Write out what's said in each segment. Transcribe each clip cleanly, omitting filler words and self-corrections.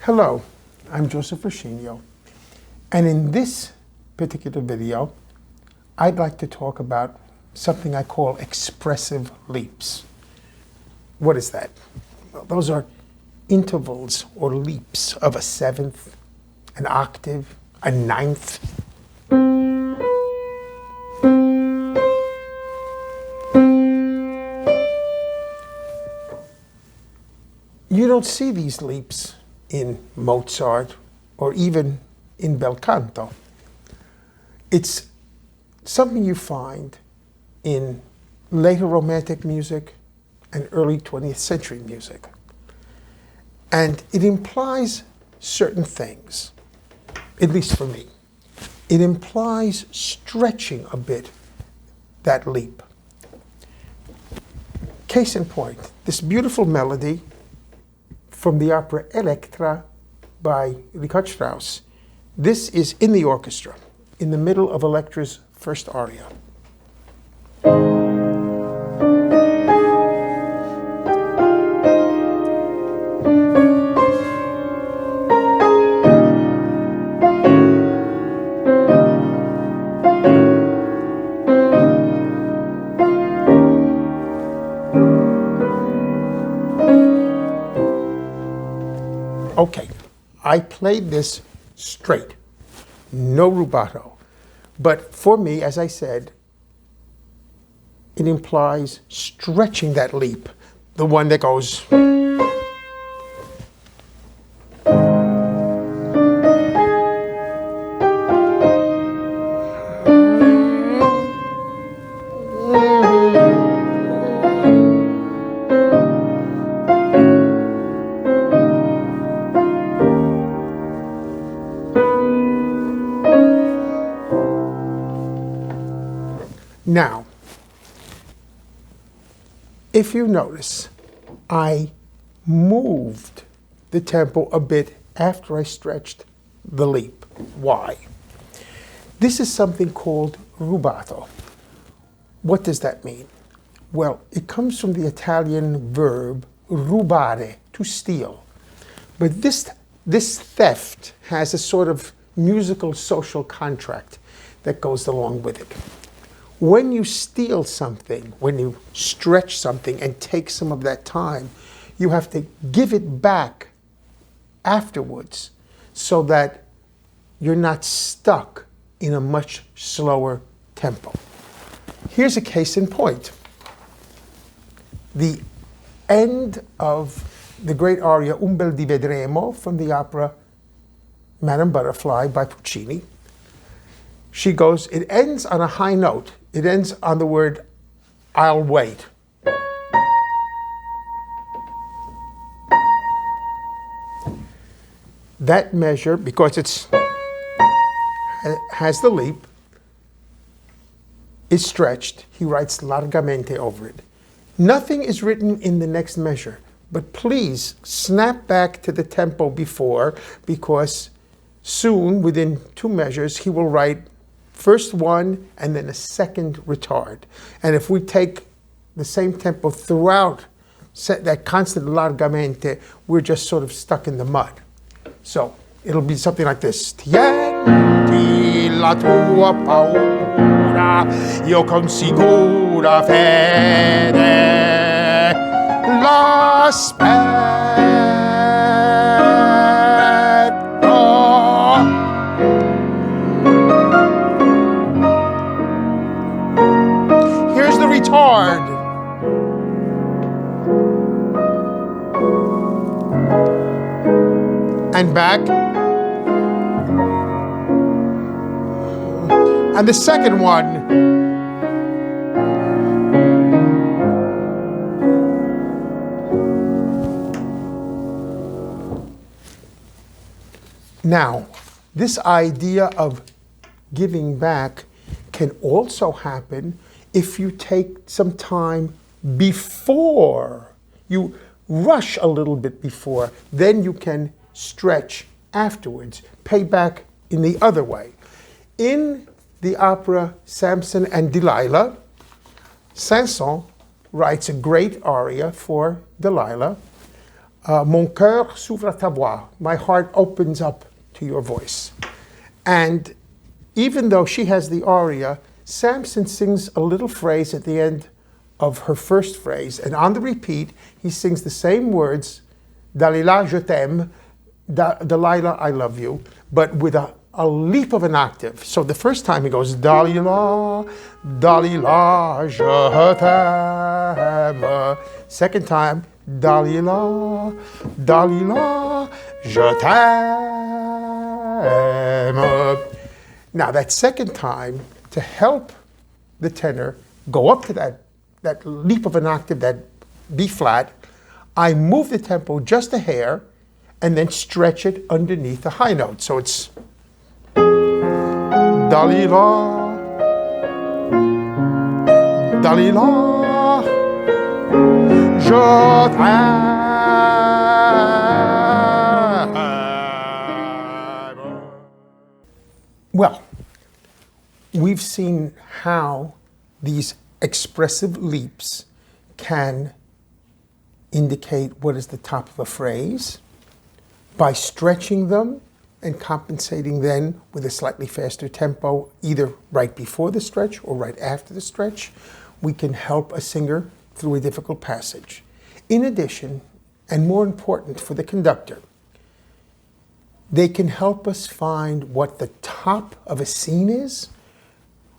Hello, I'm Joseph Rescigno, and in this particular video, I'd like to talk about something I call expressive leaps. What is that? Well, those are intervals or leaps of a seventh, an octave, a ninth. You don't see these leaps in Mozart or even in bel canto. It's something you find in later Romantic music and early 20th century music. And it implies certain things, at least for me. It implies stretching a bit that leap. Case in point, this beautiful melody from the opera Elektra by Richard Strauss. This is in the orchestra, in the middle of Elektra's first aria. Okay, I played this straight, no rubato. But for me, as I said, it implies stretching that leap, the one that goes. Now, if you notice, I moved the tempo a bit after I stretched the leap. Why? This is something called rubato. What does that mean? Well, it comes from the Italian verb rubare, to steal. But this theft has a sort of musical social contract that goes along with it. When you steal something, when you stretch something and take some of that time, you have to give it back afterwards so that you're not stuck in a much slower tempo. Here's a case in point. The end of the great aria Un bel di Vedremo from the opera Madame Butterfly by Puccini. She goes, it ends on a high note. It ends on the word, I'll wait. That measure, because it has the leap, is stretched. He writes largamente over it. Nothing is written in the next measure, but please snap back to the tempo before, because soon, within two measures, he will write first one and then a second retard. And if we take the same tempo throughout that constant largamente, we're just sort of stuck in the mud. So it'll be something like this. Tienti la tua paura, io con sicura fede l'aspetto. Retard. And back. And the second one. Now, this idea of giving back can also happen if you take some time before, you rush a little bit before, then you can stretch afterwards, pay back in the other way. In the opera Samson and Delilah, Saint-Saëns writes a great aria for Delilah, Mon cœur s'ouvre à ta voix. My heart opens up to your voice. And even though she has the aria, Saint-Saëns sings a little phrase at the end of her first phrase, and on the repeat, he sings the same words, Dalila, je t'aime, Delilah, I love you, but with a leap of an octave. So the first time he goes, Dalila, Dalila, je t'aime. Second time, Dalila, Dalila, je t'aime. Now that second time, to help the tenor go up to that leap of an octave, that B flat, I move the tempo just a hair and then stretch it underneath the high note. So it's Dalila, Dalila, je t'aime. Well, we've seen how these expressive leaps can indicate what is the top of a phrase by stretching them and compensating then with a slightly faster tempo, either right before the stretch or right after the stretch. We can help a singer through a difficult passage. In addition, and more important for the conductor, they can help us find what the top of a scene is,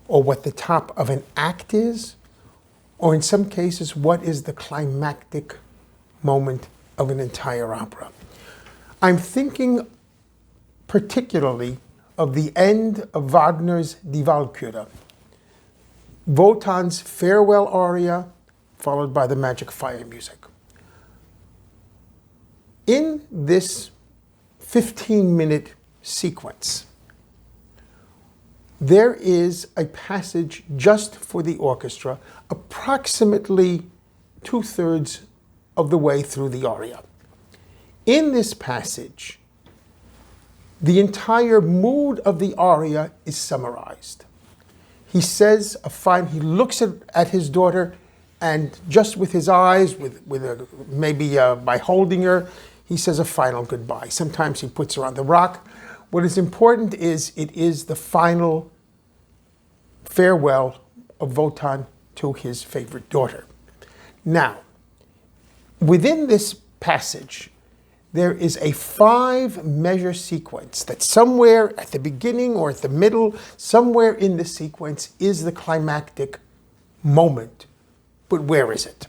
or what the top of an act is, or in some cases, what is the climactic moment of an entire opera. I'm thinking particularly of the end of Wagner's Die Walküre, Wotan's farewell aria, followed by the magic fire music. In this 15-minute sequence, there is a passage just for the orchestra, approximately 2/3 of the way through the aria. In this passage, the entire mood of the aria is summarized. He says he looks at his daughter, and just with his eyes, maybe by holding her, he says a final goodbye. Sometimes he puts her on the rock. What is important is it is the final farewell of Wotan to his favorite daughter. Now, within this passage, there is a 5-measure sequence that somewhere at the beginning or at the middle, somewhere in the sequence is the climactic moment. But where is it?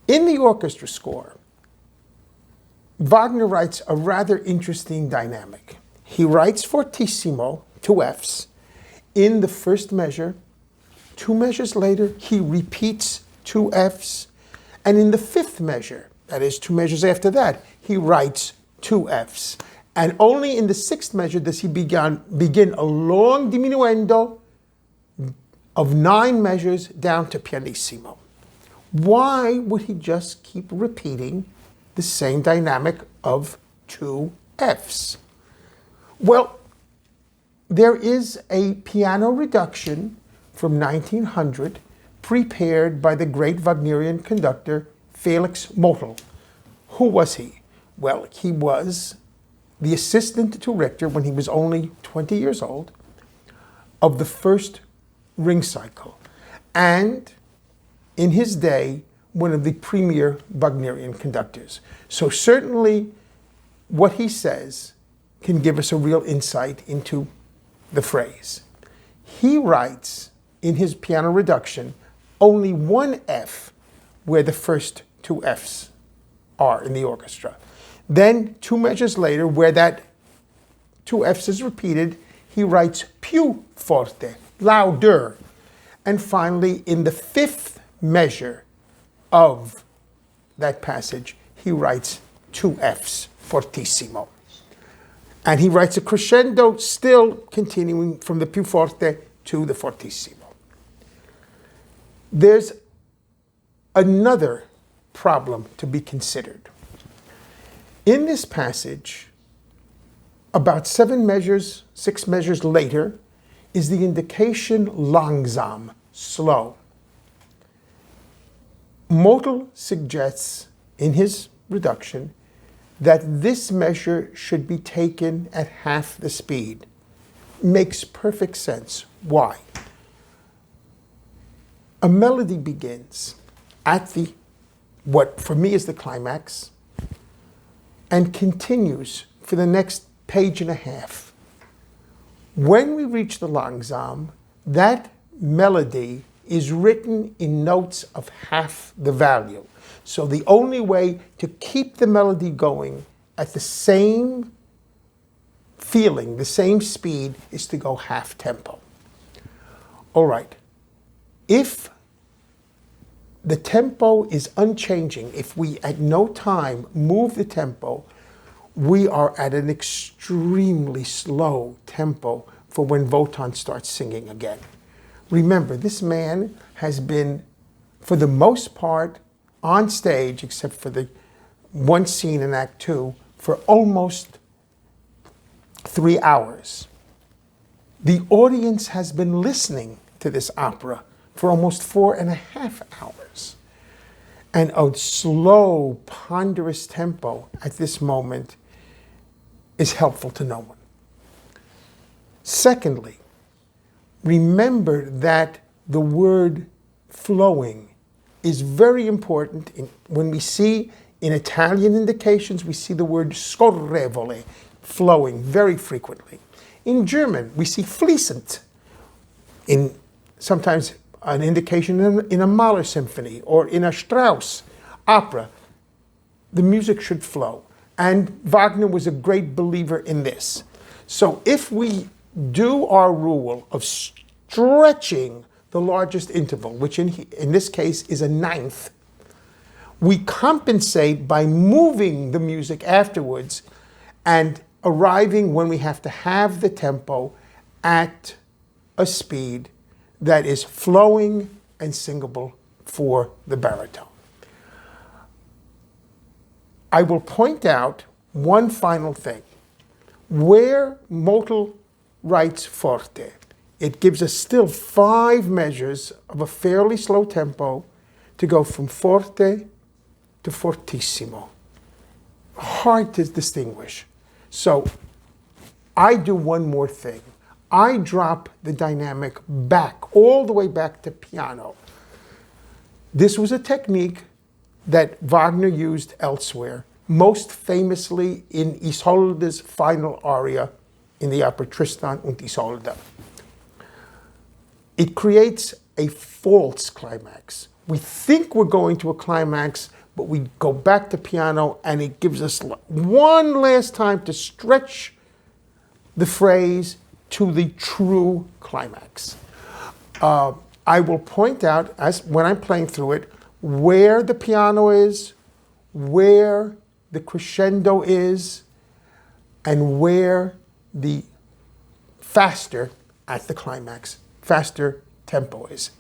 In the orchestra score, Wagner writes a rather interesting dynamic. He writes fortissimo, 2 Fs, in the first measure. 2 measures later, he repeats 2 Fs. And in the 5th measure, that is 2 measures after that, he writes 2 Fs. And only in the 6th measure does he begin a long diminuendo of 9 measures down to pianissimo. Why would he just keep repeating the same dynamic of 2 Fs? Well, there is a piano reduction from 1900 prepared by the great Wagnerian conductor Felix Mottl. Who was he? Well, he was the assistant to Richter when he was only 20 years old of the first ring cycle, and in his day, one of the premier Wagnerian conductors. So certainly what he says can give us a real insight into the phrase. He writes in his piano reduction only 1 F where the first 2 Fs are in the orchestra. Then 2 measures later, where that 2 Fs is repeated, he writes più forte, louder. And finally, in the 5th measure of that passage, he writes 2 Fs, fortissimo. And he writes a crescendo, still continuing from the più forte to the fortissimo. There's another problem to be considered. In this passage, about 6 measures later, is the indication langsam, slow. Mottl suggests in his reduction that this measure should be taken at half the speed. Makes perfect sense. Why? A melody begins at what for me is the climax and continues for the next page and a half. When we reach the langsam, that melody is written in notes of half the value. So the only way to keep the melody going at the same feeling, the same speed, is to go half tempo. All right. If the tempo is unchanging, if we at no time move the tempo, we are at an extremely slow tempo for when Wotan starts singing again. Remember, this man has been, for the most part, on stage, except for the one scene in Act 2, for almost 3 hours. The audience has been listening to this opera for almost 4.5 hours. And a slow, ponderous tempo at this moment is helpful to no one. Secondly, remember that the word flowing is very important. When we see in Italian indications, we see the word scorrevole, flowing, very frequently. In German, we see fließend, in sometimes an indication in a Mahler symphony or in a Strauss opera. The music should flow. And Wagner was a great believer in this. So if we do our rule of stretching the largest interval, which in this case is a ninth, we compensate by moving the music afterwards and arriving when we have to have the tempo at a speed that is flowing and singable for the baritone. I will point out one final thing. Where Motel writes forte, it gives us still 5 measures of a fairly slow tempo to go from forte to fortissimo. Hard to distinguish. So I do one more thing. I drop the dynamic back, all the way back to piano. This was a technique that Wagner used elsewhere, most famously in Isolde's final aria in the opera Tristan und Isolde. It creates a false climax. We think we're going to a climax, but we go back to piano and it gives us one last time to stretch the phrase to the true climax. I will point out, as when I'm playing through it, where the piano is, where the crescendo is, and where the faster at the climax, faster tempo is.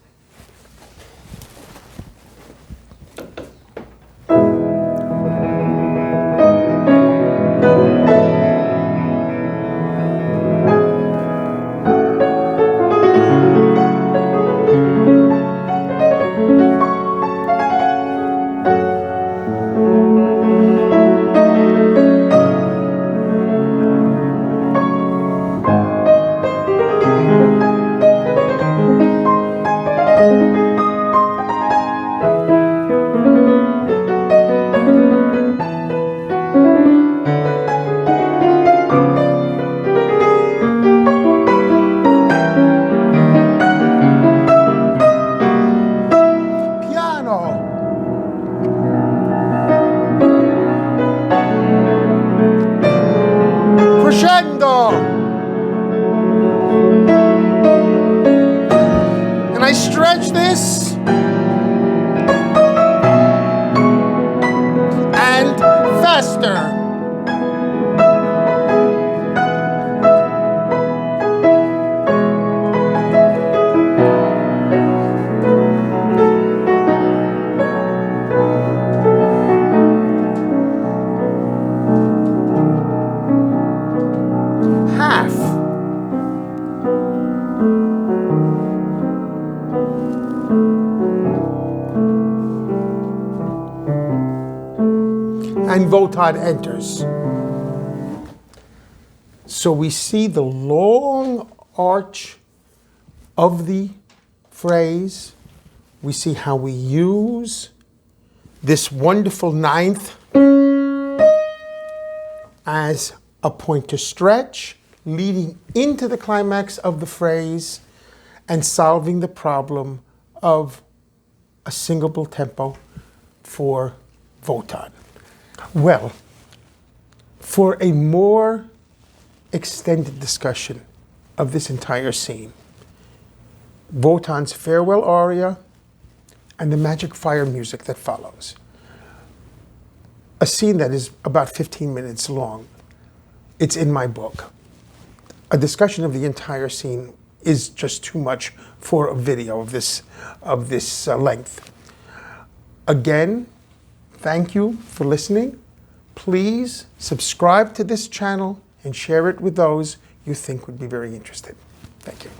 And I stretch this and faster. and Wotan enters. So we see the long arch of the phrase. We see how we use this wonderful ninth as a point to stretch, leading into the climax of the phrase and solving the problem of a singable tempo for Wotan. Well, for a more extended discussion of this entire scene, Wotan's farewell aria, and the magic fire music that follows. A scene that is about 15 minutes long. It's in my book. A discussion of the entire scene is just too much for a video of this length. Again, thank you for listening. Please subscribe to this channel and share it with those you think would be very interested. Thank you.